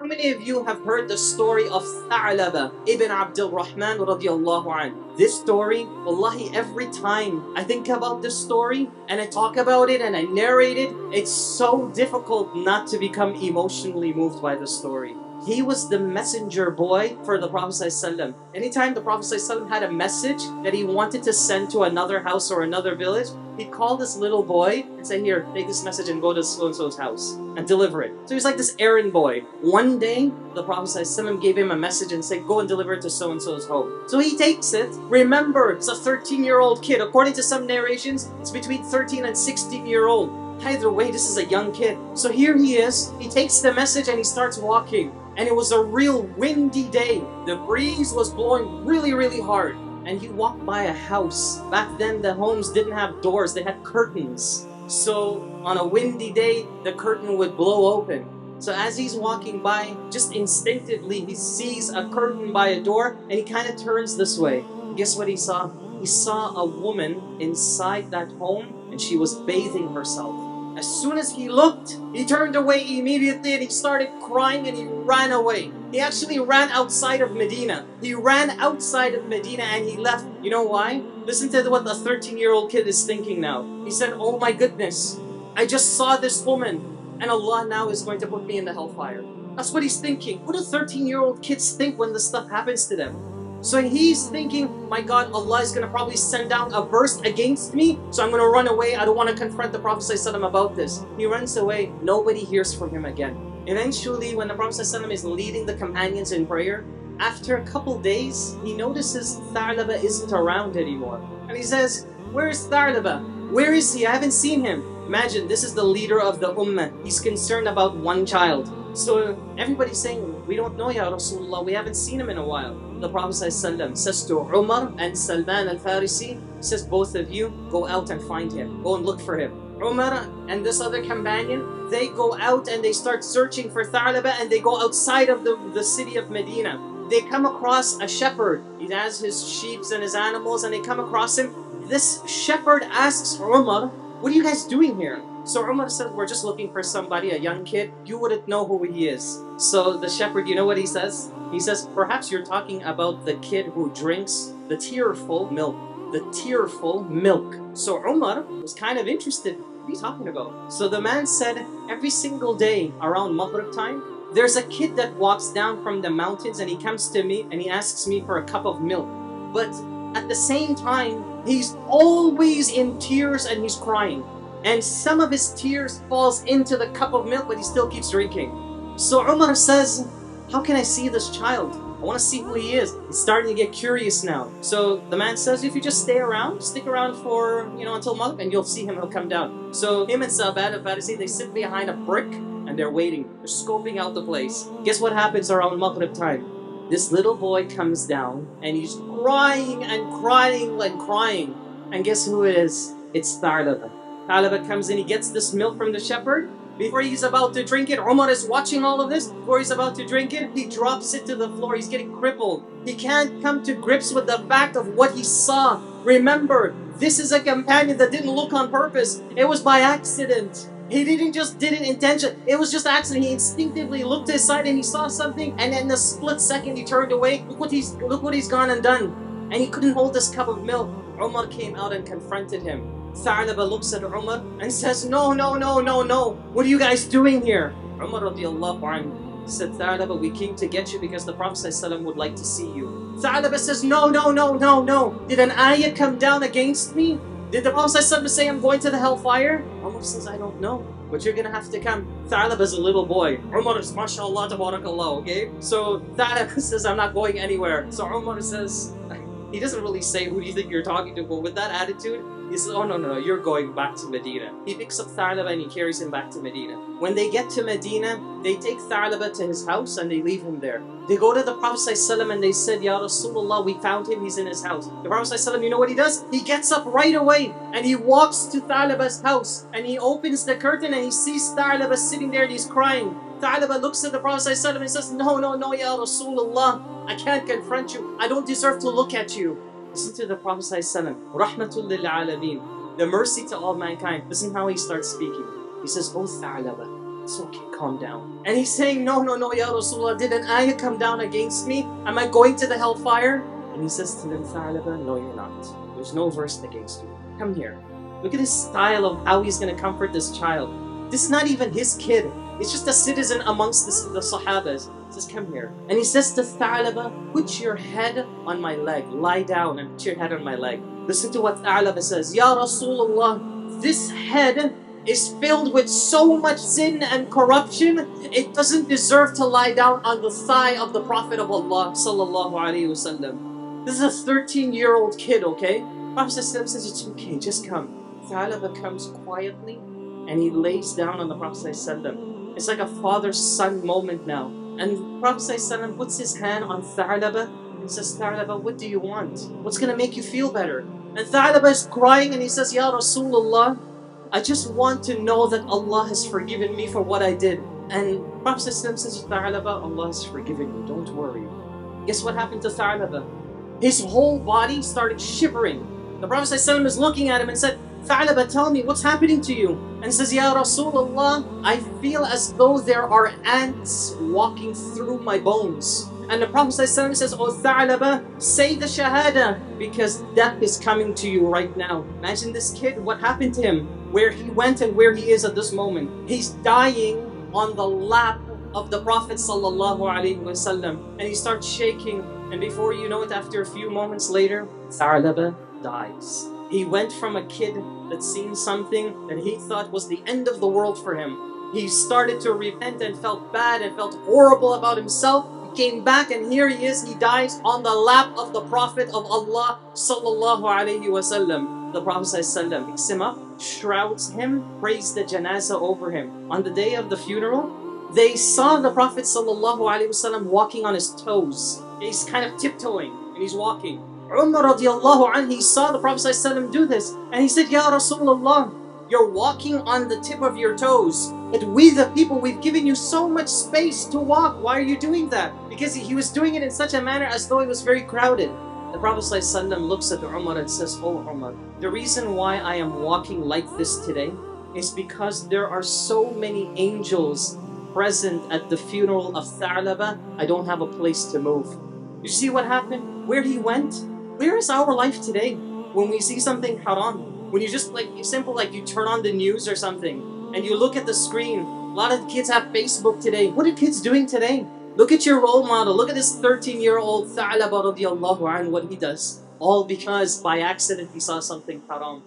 How many of you have heard the story of Tha'laba ibn Abdul Rahman radiallahu anhu? This story, wallahi, every time I think about this story and I talk about it and I narrate it, it's so difficult not to become emotionally moved by the story. He was the messenger boy for the Prophet ﷺ. Anytime the Prophet ﷺ had a message that he wanted to send to another house or another village, he'd call this little boy and say, here, take this message and go to so-and-so's house and deliver it. So he's like this errand boy. One day, the Prophet ﷺ gave him a message and said, go and deliver it to so-and-so's home. So he takes it. Remember, it's a 13-year-old kid. According to some narrations, it's between 13 and 16-year-old. Either way, this is a young kid. So here he is. He takes the message and he starts walking. And it was a real windy day. The breeze was blowing really, really hard. And he walked by a house. Back then, the homes didn't have doors. They had curtains. So on a windy day, the curtain would blow open. So as he's walking by, just instinctively, he sees a curtain by a door and he kind of turns this way. Guess what he saw? He saw a woman inside that home and she was bathing herself. As soon as he looked, he turned away immediately and he started crying and he ran away. He actually ran outside of Medina. He ran outside of Medina and he left. You know why? Listen to what the 13-year-old kid is thinking now. He said, oh my goodness, I just saw this woman and Allah now is going to put me in the hellfire. That's what he's thinking. What do 13-year-old kids think when this stuff happens to them? So he's thinking, my God, Allah is going to probably send down a verse against me, so I'm going to run away. I don't want to confront the Prophet ﷺ about this. He runs away. Nobody hears from him again. Eventually, when the Prophet ﷺ is leading the companions in prayer, after a couple days, he notices Tha'laba isn't around anymore. And he says, where is Tha'laba? Where is he? I haven't seen him. Imagine, this is the leader of the Ummah. He's concerned about one child. So everybody's saying, we don't know, Ya Rasulullah, we haven't seen him in a while. The Prophet ﷺ says to Umar and Salman al-Farisi, says, both of you, go out and find him. Go and look for him. Umar and this other companion, they go out and they start searching for Tha'laba and they go outside of the city of Medina. They come across a shepherd. He has his sheep and his animals and they come across him. This shepherd asks Umar, what are you guys doing here? So Umar said, we're just looking for somebody, a young kid. You wouldn't know who he is. So the shepherd, you know what he says? He says, perhaps you're talking about the kid who drinks the tearful milk. The tearful milk. So Umar was kind of interested. What are you talking about? So the man said, every single day around Maghrib time, there's a kid that walks down from the mountains and he comes to me and he asks me for a cup of milk. But at the same time, he's always in tears and he's crying. And some of his tears falls into the cup of milk, but he still keeps drinking. So Umar says, how can I see this child? I want to see who he is. He's starting to get curious now. So the man says, if you just stay around, stick around for, until Maghrib, and you'll see him, he'll come down. So him and Salman al-Farisi, they sit behind a brick, and they're waiting. They're scoping out the place. Guess what happens around Maghrib time? This little boy comes down, and he's crying and crying and crying. And guess who it is? It's Tha'laba. Tha'laba comes in, he gets this milk from the shepherd. Before he's about to drink it, Umar is watching all of this. Before he's about to drink it, he drops it to the floor. He's getting crippled. He can't come to grips with the fact of what he saw. Remember, this is a companion that didn't look on purpose. It was by accident. He didn't just did it intentionally. It was just accident. He instinctively looked aside and he saw something, and in a split second he turned away. Look what he's gone and done. And he couldn't hold this cup of milk. Umar came out and confronted him. Tha'laba looks at Umar and says, no. What are you guys doing here? Umar radiallahu anhu said, Tha'laba, we came to get you because the Prophet ﷺ would like to see you. Tha'laba says, no. Did an ayah come down against me? Did the Prophet ﷺ say I'm going to the hellfire? Umar says, I don't know, but you're going to have to come. Tha'laba is a little boy. Umar is, mashallah, tabarakallah, okay? So Tha'laba says, I'm not going anywhere. So Umar says, he doesn't really say, who do you think you're talking to? But with that attitude, he says, oh no, you're going back to Medina. He picks up Tha'laba and he carries him back to Medina. When they get to Medina, they take Tha'laba to his house and they leave him there. They go to the Prophet ﷺ and they said, Ya Rasulullah, we found him, he's in his house. The Prophet ﷺ, you know what he does? He gets up right away and he walks to Tha'laba's house and he opens the curtain and he sees Tha'laba sitting there and he's crying. Tha'laba looks at the Prophet ﷺ and says, no, Ya Rasulullah, I can't confront you. I don't deserve to look at you. Listen to the Prophet ﷺ, Rahmatul lil Alameen, the mercy to all mankind. Listen how he starts speaking. He says, oh Tha'laba, It's okay, calm down. And he's saying, no, no, no, Ya Rasulullah, did an ayah come down against me? Am I going to the hellfire? And he says to them, Tha'laba, no, you're not. There's no verse against you. Come here. Look at his style of how he's going to comfort this child. This is not even his kid. It's just a citizen amongst the Sahabas. He says, come here. And he says to Tha'laba, put your head on my leg. Lie down and put your head on my leg. Listen to what Tha'laba says. Ya Rasulullah, this head is filled with so much sin and corruption, it doesn't deserve to lie down on the thigh of the Prophet of Allah sallallahu alaihi wasallam. This is a 13-year-old kid, okay? Prophet says, it's okay, just come. Tha'laba comes quietly and he lays down on the Prophet sallallahu. It's like a father-son moment now. And Prophet sallallahu puts his hand on Tha'laba and says, Tha'laba, what do you want? What's going to make you feel better? And Tha'laba is crying and he says, Ya Rasulullah, I just want to know that Allah has forgiven me for what I did. And Prophet ﷺ says to Tha'laba, Allah has forgiven you, don't worry. Guess what happened to Tha'laba? His whole body started shivering. The Prophet ﷺ is looking at him and said, Tha'laba, tell me, what's happening to you? And says, Ya Rasulullah, I feel as though there are ants walking through my bones. And the Prophet ﷺ says, oh Tha'laba, say the Shahada, because death is coming to you right now. Imagine this kid, what happened to him, where he went and where he is at this moment. He's dying on the lap of the Prophet ﷺ, and he starts shaking, and before you know it, after a few moments later, Tha'laba dies. He went from a kid that seen something that he thought was the end of the world for him. He started to repent and felt bad and felt horrible about himself. Came back and here he is, he dies on the lap of the Prophet of Allah sallallahu alaihi wasallam. The Prophet sallallahu picks him up, shrouds him, prays the janazah over him. On the day of the funeral, they saw the Prophet sallallahu alaihi wasallam walking on his toes. He's kind of tiptoeing and he's walking. Umar radiallahu anhu, he saw the Prophet sallallahu do this and he said, Ya Rasulullah, you're walking on the tip of your toes. But we the people, we've given you so much space to walk. Why are you doing that? Because he was doing it in such a manner as though it was very crowded. The Prophet ﷺ looks at Umar and says, oh Umar, the reason why I am walking like this today is because there are so many angels present at the funeral of Tha'laba, I don't have a place to move. You see what happened? Where he went? Where is our life today? When we see something haram, when you just you turn on the news or something and you look at the screen. A lot of kids have Facebook today. What are kids doing today? Look at your role model. Look at this 13-year-old Tha'laba radiallahu anhu, what he does. All because by accident he saw something haram.